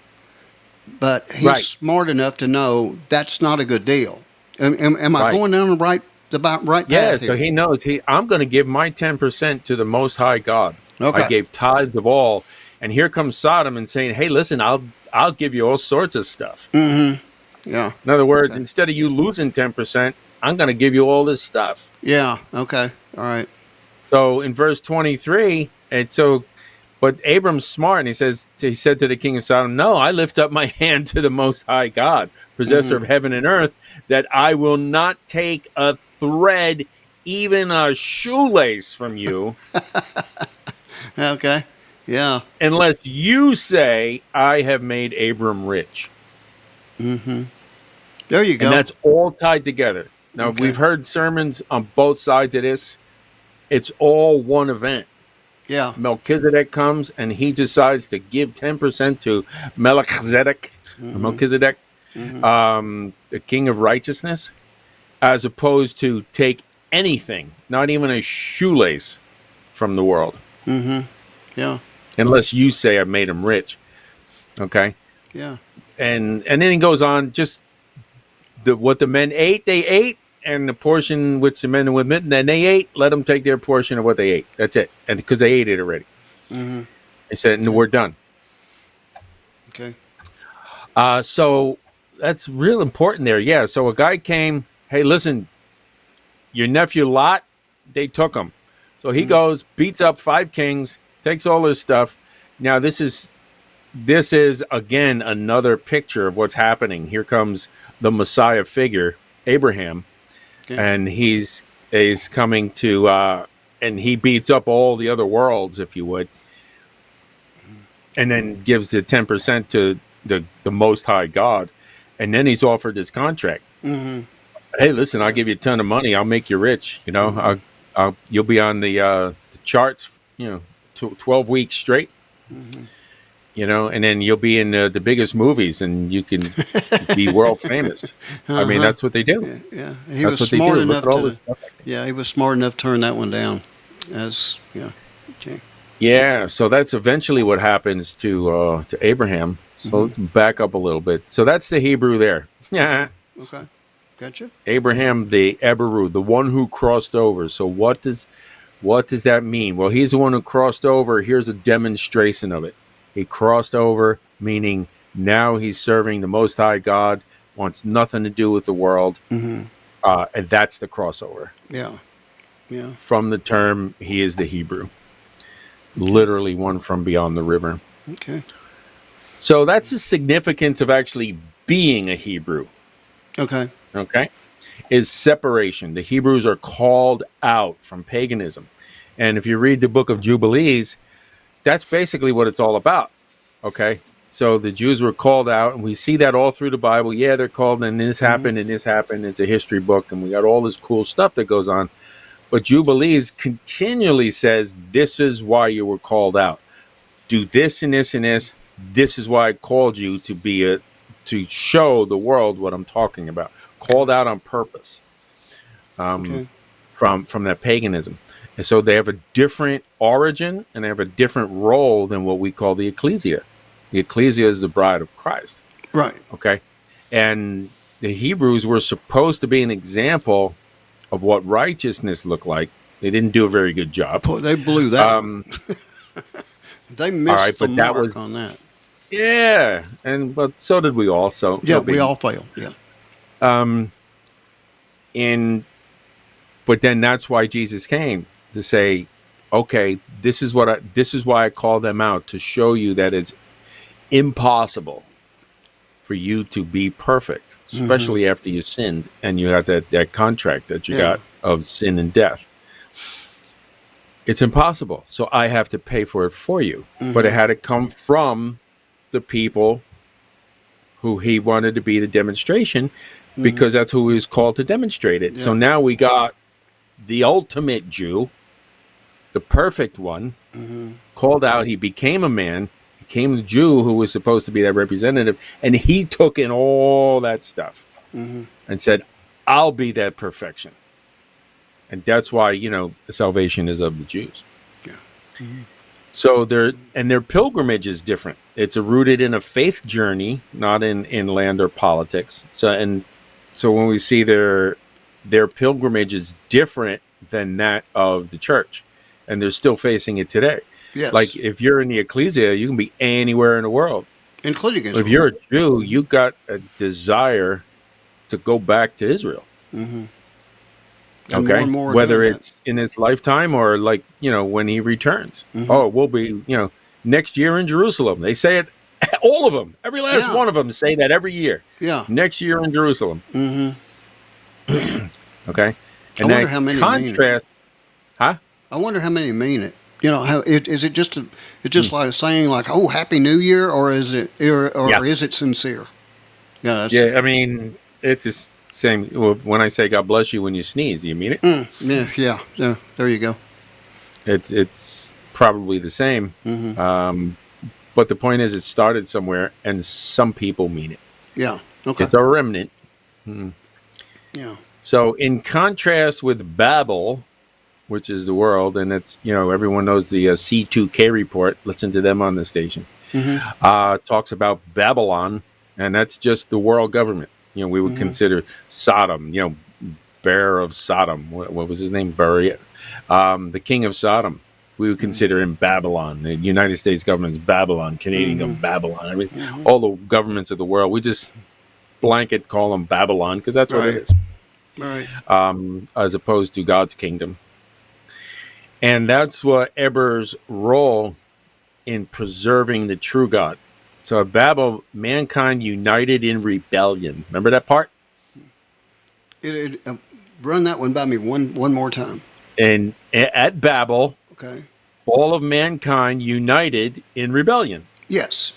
but he's smart enough to know that's not a good deal. Am I going down the right path here? So he knows I'm going to give my 10% to the Most High God. Okay. I gave tithes of all, and here comes Sodom and saying, "Hey, listen, I'll give you all sorts of stuff." Yeah. In other words, instead of you losing 10%, I'm going to give you all this stuff. Yeah. Okay. All right. So in verse 23, but Abram's smart, and he said to the king of Sodom, "No, I lift up my hand to the Most High God, possessor of heaven and earth, that I will not take a thread, even a shoelace from you." Okay. Yeah. "Unless you say, I have made Abram rich." There you go. And that's all tied together. Now, we've heard sermons on both sides of this. It's all one event. Yeah. Melchizedek comes and he decides to give 10% to Melchizedek, the king of righteousness, as opposed to take anything, not even a shoelace, from the world. Yeah. Unless you say I've made him rich. Okay? Yeah. And then he goes on, just what the men ate, they ate, and the portion which the men and women, then they ate, let them take their portion of what they ate. That's it. And because they ate it already. They said, "No, we're done." Okay. So that's real important there. Yeah. So a guy came, hey, listen, your nephew Lot, they took him. So he goes, beats up 5 kings, takes all his stuff. Now this is again another picture of what's happening. Here comes the Messiah figure, Abraham, and he's coming to and he beats up all the other worlds, if you would, and then gives the 10% to the Most High God, and then he's offered his contract. Hey, listen, I'll give you a ton of money. I'll make you rich. You know, you'll be on the charts. 12 weeks straight. You know, and then you'll be in the biggest movies, and you can be world famous. I mean, that's what they do. Yeah. He was smart enough to. Yeah, he was smart enough to turn that one down. Okay. Yeah, so that's eventually what happens to Abraham. So let's back up a little bit. So that's the Hebrew there. Yeah. Okay. Gotcha. Abraham, the Eberu, the one who crossed over. So what does that mean? Well, he's the one who crossed over. Here's a demonstration of it. He crossed over, meaning now he's serving the Most High God, wants nothing to do with the world, and that's the crossover. Yeah. From the term, he is the Hebrew, literally one from beyond the river. Okay. So that's the significance of actually being a Hebrew. Okay. Is separation. The Hebrews are called out from paganism. And if you read the book of Jubilees, that's basically what it's all about. Okay. So the Jews were called out, and we see that all through the Bible. Yeah, they're called, and this happened, and this happened. It's a history book, and we got all this cool stuff that goes on. But Jubilees continually says, this is why you were called out. Do this and this and this. This is why I called you to show the world what I'm talking about. Called out on purpose from that paganism. And so they have a different origin, and they have a different role than what we call the ecclesia. The ecclesia is the bride of Christ. Right. Okay. And the Hebrews were supposed to be an example of what righteousness looked like. They didn't do a very good job. Boy, they blew that one. They missed the mark on that. Yeah. But so did we all. So yeah, we all failed. Yeah. But then that's why Jesus came, to say, okay, this is why I call them out, to show you that it's impossible for you to be perfect, especially after you sinned and you had that contract that you got of sin and death. It's impossible. So I have to pay for it for you. But it had to come from the people who he wanted to be the demonstration, because that's who he was called to demonstrate it. Yeah. So now we got the ultimate Jew, the perfect one, called out. He became a man, became the Jew who was supposed to be that representative, and he took in all that stuff and said, I'll be that perfection. And that's why, the salvation is of the Jews. Yeah. So their pilgrimage is different. It's rooted in a faith journey, not in land or politics. So when we see their pilgrimage is different than that of the church, and they're still facing it today. Yes. Like if you're in the ecclesia, you can be anywhere in the world, including Israel. If you're a Jew, you got a desire to go back to Israel. Okay, more whether it's in his lifetime or when he returns. Oh, we'll be next year in Jerusalem. They say it. All of them, every last one of them, say that every year. Yeah, next year in Jerusalem. Okay, and I wonder how many contrast. Huh? I wonder how many mean it. How is it just like saying "Oh, Happy New Year," or is it is it sincere? Yeah, I mean it's the same. When I say God bless you when you sneeze, do you mean it? Yeah. There you go. It's probably the same. But the point is, it started somewhere, and some people mean it. Yeah. Okay. It's a remnant. Yeah. So, in contrast with Babel, which is the world, and it's everyone knows the C2K report. Listen to them on the station. Talks about Babylon, and that's just the world government. We would consider Sodom. Bear of Sodom. What was his name? The king of Sodom. we would consider him Babylon. The United States government is Babylon, Canadian government Babylon. I mean, all the governments of the world, we just blanket call them Babylon because that's what it is. Right. As opposed to God's kingdom. And that's what Eber's role in preserving the true God. So at Babel, mankind united in rebellion. Remember that part? Run that one by me one more time. And at Babel, okay, all of mankind united in rebellion. Yes.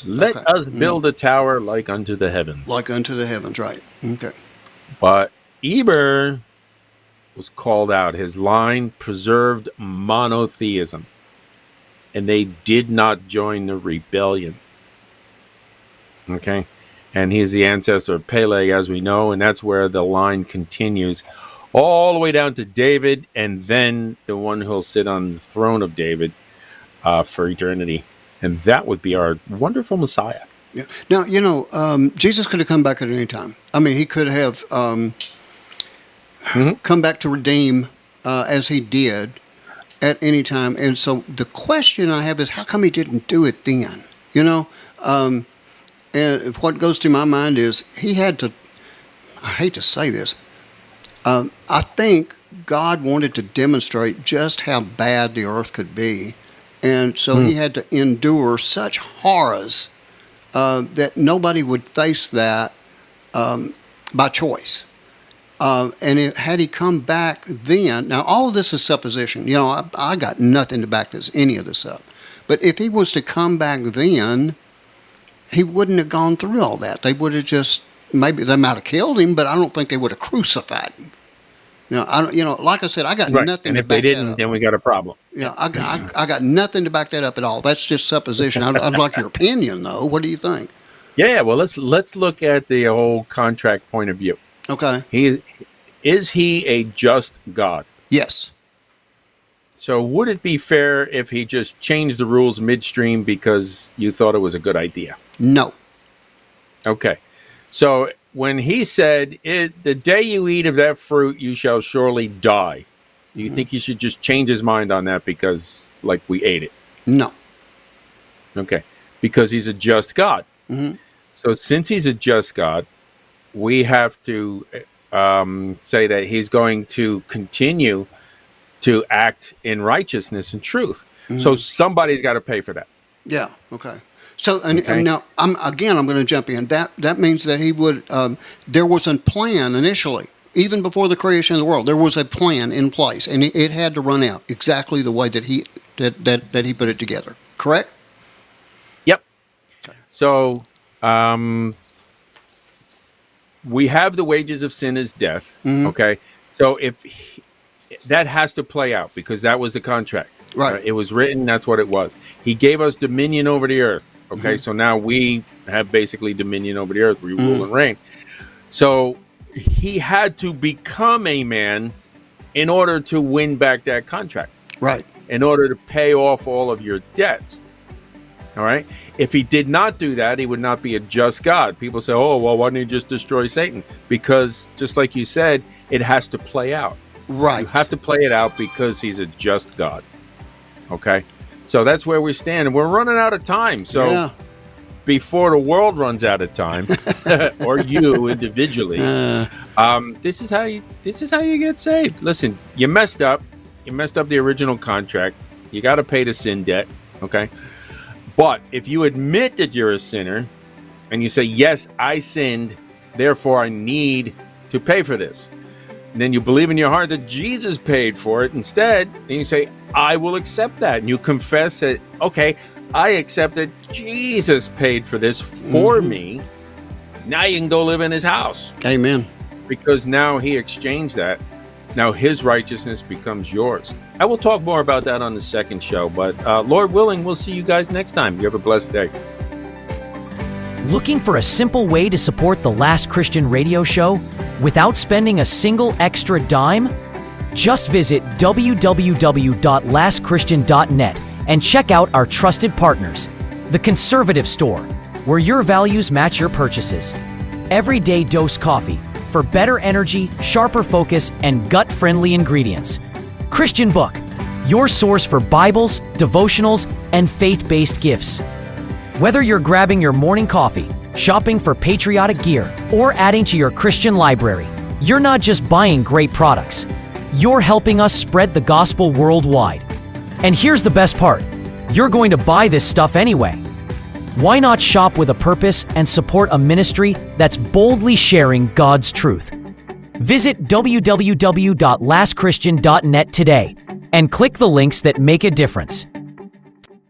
Let us build a tower like unto the heavens. Like unto the heavens, right. Okay. But Eber was called out. His line preserved monotheism. And they did not join the rebellion. Okay? And he's the ancestor of Peleg, as we know, and that's where the line continues all the way down to David, and then the one who'll sit on the throne of David for eternity. And that would be our wonderful Messiah. Yeah. Now, Jesus could have come back at any time. I mean, he could have come back to redeem as he did at any time. And so the question I have is, how come he didn't do it then? And what goes through my mind is he had to, I hate to say this, I think God wanted to demonstrate just how bad the earth could be. And so he had to endure such horrors that nobody would face that by choice. And had he come back then, now all of this is supposition. I got nothing to back any of this up. But if he was to come back then, he wouldn't have gone through all that. They would have just, maybe they might have killed him, but I don't think they would have crucified him. Like I said, I got nothing to back that up. And if they didn't, then we got a problem. Yeah, I got nothing to back that up at all. That's just supposition. I'd like your opinion, though. What do you think? Yeah, well, let's look at the whole contract point of view. Okay. Is he a just God? Yes. So would it be fair if he just changed the rules midstream because you thought it was a good idea? No. Okay. So when he said, the day you eat of that fruit, you shall surely die, do you think he should just change his mind on that because, we ate it? No. Okay. Because he's a just God. Mm-hmm. So since he's a just God, we have to say that he's going to continue to act in righteousness and truth. Mm-hmm. So somebody's got to pay for that. Yeah. Okay. So and now I'm going to jump in. That means that he would. There was a plan initially, even before the creation of the world. There was a plan in place, and it had to run out exactly the way that he put it together. Correct? Yep. Okay. So we have the wages of sin is death. Mm-hmm. Okay. So that has to play out because that was the contract. Right. It was written. That's what it was. He gave us dominion over the earth. Okay. Mm-hmm. So now we have basically dominion over the earth. We rule and reign. So he had to become a man in order to win back that contract. Right. In order to pay off all of your debts. All right. If he did not do that, he would not be a just God. People say, oh, well, why didn't he just destroy Satan? Because just like you said, it has to play out. Right. You have to play it out because he's a just God. Okay. So that's where we stand. And we're running out of time. So before the world runs out of time, or you individually, this is how you get saved. Listen, you messed up. You messed up the original contract. You got to pay the sin debt. Okay. But if you admit that you're a sinner and you say, yes, I sinned, therefore I need to pay for this. And then you believe in your heart that Jesus paid for it instead, and you say, I will accept that. And you confess that, okay, I accept that Jesus paid for this for me. Now you can go live in his house. Amen. Because now he exchanged that. Now his righteousness becomes yours. I will talk more about that on the second show, but Lord willing, we'll see you guys next time. You have a blessed day. Looking for a simple way to support the Last Christian Radio Show without spending a single extra dime? Just visit www.lastchristian.net and check out our trusted partners, The Conservative Store, where your values match your purchases. Everyday Dose Coffee, for better energy, sharper focus, and gut-friendly ingredients. Christian Book, your source for Bibles, devotionals, and faith-based gifts. Whether you're grabbing your morning coffee, shopping for patriotic gear, or adding to your Christian library, you're not just buying great products. You're helping us spread the gospel worldwide. And here's the best part. You're going to buy this stuff anyway. Why not shop with a purpose and support a ministry that's boldly sharing God's truth? Visit www.lastchristian.net today and click the links that make a difference.